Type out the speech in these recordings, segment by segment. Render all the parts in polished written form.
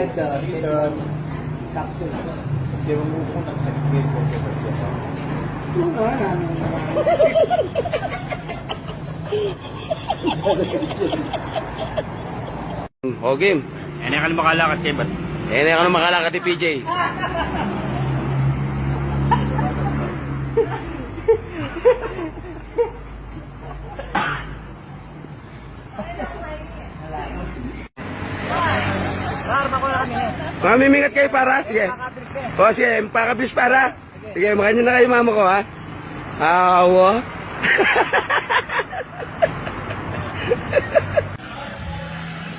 Ito. Capsule. Kasi kung nagsakit ko siya. O game. Yan ka na makalakat kayo ba't? Yan ka na makalakat ni PJ. Mamimingat kayo para, sige. O sige, pakabilis para. Sige, makanya na kayo mama ko ha. Awo.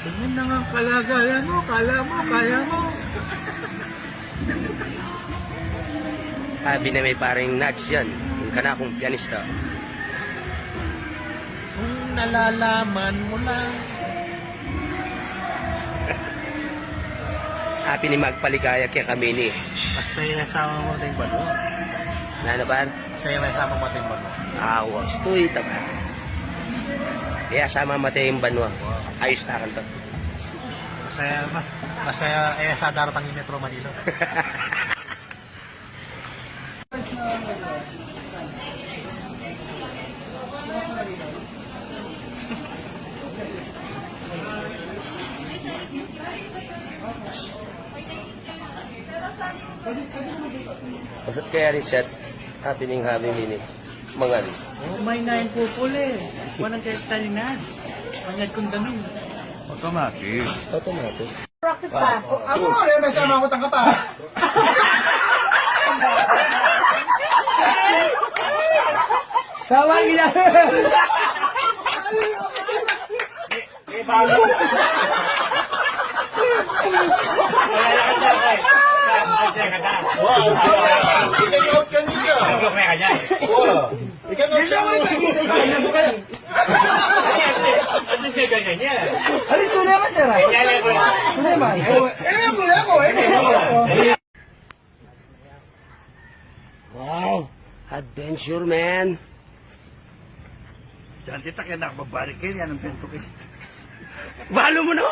Tingin na nga ang kalagayan mo, kala mo, kaya mo. Sabi na may paring nuts yan. Yung kanakong pianista. Kung nalalaman mo lang. Happy ni magpaligaya kaya kami ni. Basta yung nasama mo tayong balo. Nanaban? Basta yung nasama mo tayong balo. Awas, tuy tama. Kaya sama matay yung banwa. Ayos na to. Basta sa daratang yung Metro Manila. Pasat kaya reset. Happy ning happy minute. Mangan. Oh, may nain po puli. Walang kaya Stalinads. Pangad kong damin. Automatic. Automatic. Practice pa. Ako, may sama ko tangka pa. Tawag nila. Wow, ikaw kanina. Wow. Ikaw na siya. Alis ko naman siya. Suleman. Wow. Adventure, man. Diyan kita kaya nakababarikin yan ang bento kayo. Balo mo no.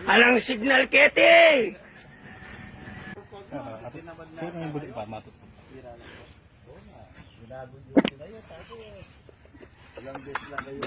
Alang signal, Kete. Sino yung buli pa? Matut. Ilang beses lang kayo.